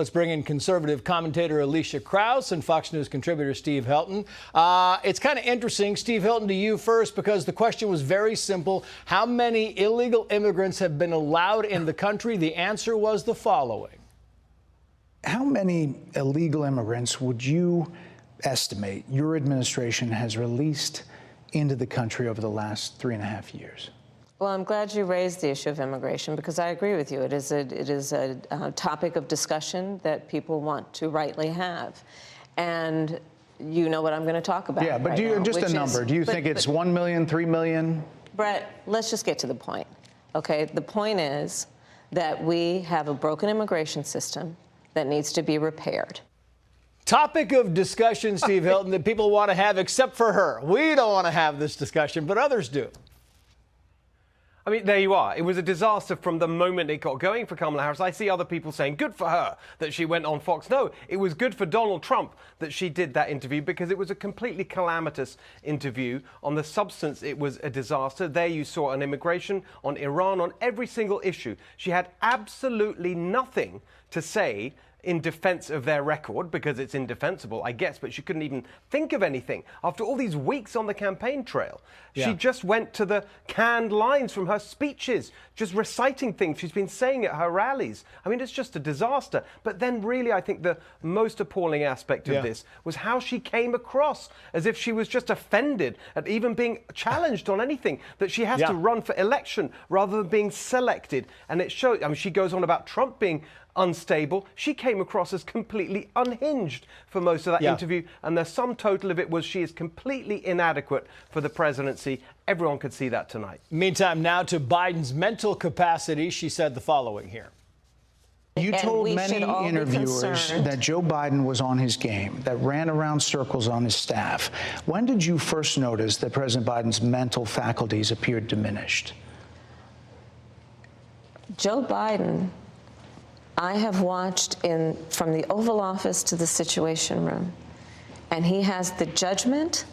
Let's bring in conservative commentator Elisha Krauss and Fox News contributor Steve Hilton. It's kind of interesting, Steve Hilton, to you first, because the question was very simple. How many illegal immigrants have been allowed in the country? The answer was the following. How many illegal immigrants would you estimate your administration has released into the country over the last 3.5 years? Well, I'm glad you raised the issue of immigration, because I agree with you. It is a topic of discussion that people want to rightly have. And you know what I'm going to talk about. Yeah, but right do you, now, just a number. Do you think it's 1 million, 3 million? Bret, let's just get to the point. Okay, the point is that we have a broken immigration system that needs to be repaired. Topic of discussion, Steve Hilton, that people want to have, except for her. We don't want to have this discussion, but others do. I mean, there you are. It was a disaster from the moment it got going for Kamala Harris. I see other people saying, good for her that she went on Fox. No, it was good for Donald Trump that she did that interview, because it was a completely calamitous interview. On the substance, it was a disaster. There you saw on immigration, on Iran, on every single issue. She had absolutely nothing to say in defense of their record, because it's indefensible, I guess, but she couldn't even think of anything after all these weeks on the campaign trail. Yeah. She just went to the canned lines from her speeches, just reciting things she's been saying at her rallies. I mean, it's just a disaster. But then really, I think the most appalling aspect of this was how she came across, as if she was just offended at even being challenged on anything, that she has to run for election rather than being selected. And it showed, I mean, she goes on about Trump being unstable. She came across as completely unhinged for most of that interview, and the sum total of it was she is completely inadequate for the presidency. Everyone could see that tonight. Meantime, now to Biden's mental capacity, she said the following here. You told many interviewers that Joe Biden was on his game, that ran around circles on his staff. When did you first notice that President Biden's mental faculties appeared diminished? Joe Biden, I have watched from the Oval Office to the Situation Room, and he has the judgment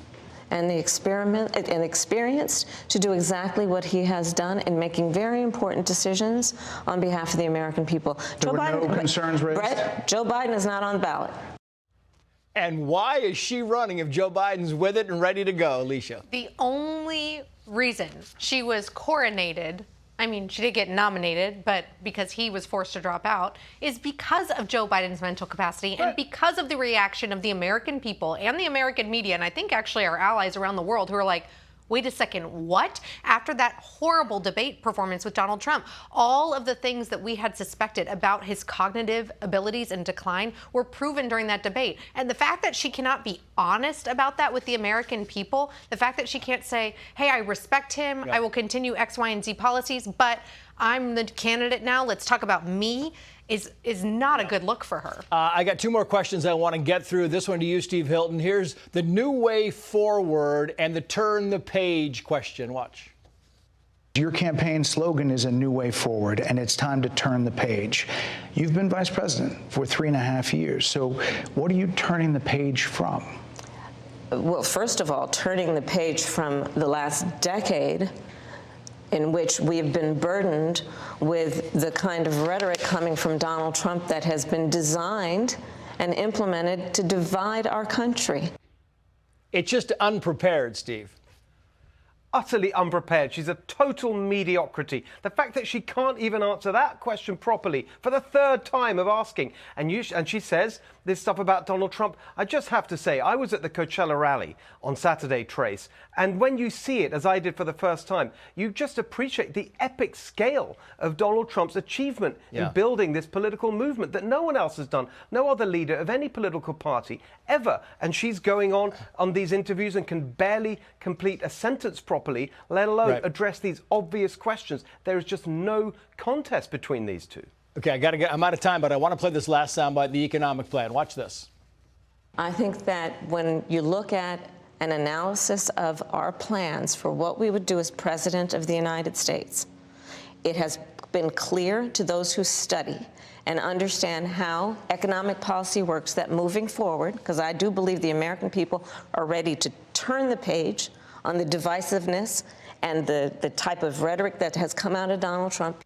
and the experience to do exactly what he has done in making very important decisions on behalf of the American people. There were no concerns raised? Brett, Joe Biden is not on the ballot. And why is she running if Joe Biden's with it and ready to go, Alicia? The only reason she was coronated, I mean, she did get nominated, but because he was forced to drop out, is because of Joe Biden's mental capacity and because of the reaction of the American people and the American media, and I think actually our allies around the world, who are like, wait a second, what? After that horrible debate performance with Donald Trump, all of the things that we had suspected about his cognitive abilities and decline were proven during that debate. And the fact that she cannot be honest about that with the American people, the fact that she can't say, hey, I respect him, I will continue X, Y, and Z policies, but I'm the candidate now, let's talk about me, is not a good look for her. I got two more questions I want to get through. This one to you, Steve Hilton. Here's the new way forward and the turn the page question. Watch. Your campaign slogan is a new way forward, and it's time to turn the page. You've been vice president for 3.5 years. So what are you turning the page from? Well, first of all, turning the page from the last decade, in which we have been burdened with the kind of rhetoric coming from Donald Trump that has been designed and implemented to divide our country. It's just unprepared, Steve. Utterly unprepared. She's a total mediocrity. The fact that she can't even answer that question properly for the third time of asking. And she says this stuff about Donald Trump. I just have to say, I was at the Coachella rally on Saturday, Trace, and when you see it, as I did for the first time, you just appreciate the epic scale of Donald Trump's achievement in building this political movement that no one else has done, no other leader of any political party ever. And she's going on these interviews and can barely complete a sentence properly, let alone address these obvious questions. There is just no contest between these two. Okay, I'm out of time, but I want to play this last soundbite, the economic plan. Watch this. I think that when you look at an analysis of our plans for what we would do as President of the United States, it has been clear to those who study and understand how economic policy works that moving forward, because I do believe the American people are ready to turn the page on the divisiveness and the type of rhetoric that has come out of Donald Trump.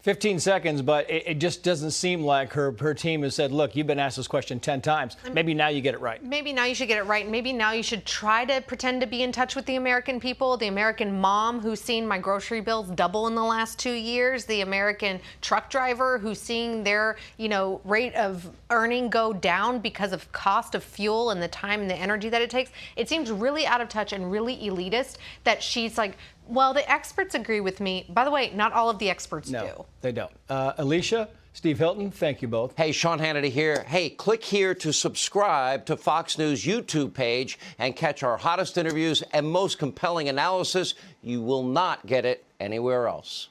15 seconds, but it just doesn't seem like her team has said, look, you've been asked this question 10 times. Maybe now you get it right. Maybe now you should get it right. Maybe now you should try to pretend to be in touch with the American people, the American mom who's seen my grocery bills double in the last 2 years, the American truck driver who's seeing their, rate of earning go down because of cost of fuel and the time and the energy that it takes. It seems really out of touch and really elitist that she's like, well, the experts agree with me. By the way, not all of the experts do. No, they don't. Elisha, Steve Hilton, thank you both. Hey, Sean Hannity here. Hey, click here to subscribe to Fox News YouTube page and catch our hottest interviews and most compelling analysis. You will not get it anywhere else.